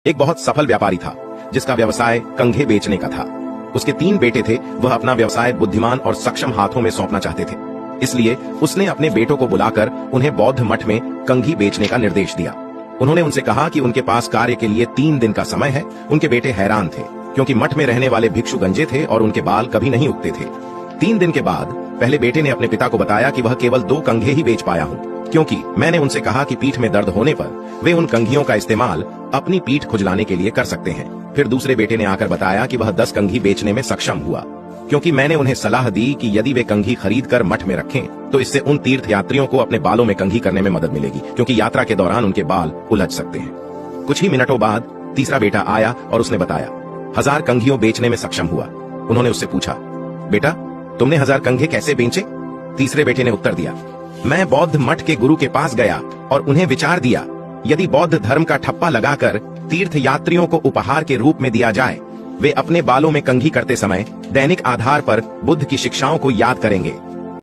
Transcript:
एक बहुत सफल व्यापारी था जिसका व्यवसाय कंघे बेचने का था। उसके 3 बेटे थे। वह अपना व्यवसाय बुद्धिमान और सक्षम हाथों में सौंपना चाहते थे, इसलिए उसने अपने बेटों को बुलाकर उन्हें बौद्ध मठ में कंघी बेचने का निर्देश दिया। उन्होंने उनसे कहा कि उनके पास कार्य के लिए 3 दिन का समय है। उनके बेटे हैरान थे क्योंकि मठ में रहने वाले भिक्षु गंजे थे और उनके बाल कभी नहीं उगते थे। 3 दिन के बाद पहले बेटे ने अपने पिता को बताया कि वह केवल 2 कंघे ही बेच पाया हूँ, क्योंकि मैंने उनसे कहा कि पीठ में दर्द होने पर वे उन कंघियों का इस्तेमाल अपनी पीठ खुजलाने के लिए कर सकते हैं। फिर दूसरे बेटे ने आकर बताया कि वह 10 कंघी बेचने में सक्षम हुआ, क्योंकि मैंने उन्हें सलाह दी कि यदि वे कंघी खरीद कर मठ में रखें तो इससे उन तीर्थ यात्रियों को अपने बालों में कंघी करने में मदद मिलेगी, क्योंकि यात्रा के दौरान उनके बाल उलझ सकते हैं। कुछ ही मिनटों बाद तीसरा बेटा आया और उसने बताया 1000 कंघियों बेचने में सक्षम हुआ। उन्होंने उससे पूछा, बेटा तुमने 1000 कंघे कैसे बेचे? तीसरे बेटे ने उत्तर दिया, मैं बौद्ध मठ के गुरु के पास गया और उन्हें विचार दिया, यदि बौद्ध धर्म का ठप्पा लगाकर तीर्थ यात्रियों को उपहार के रूप में दिया जाए, वे अपने बालों में कंघी करते समय दैनिक आधार पर बुद्ध की शिक्षाओं को याद करेंगे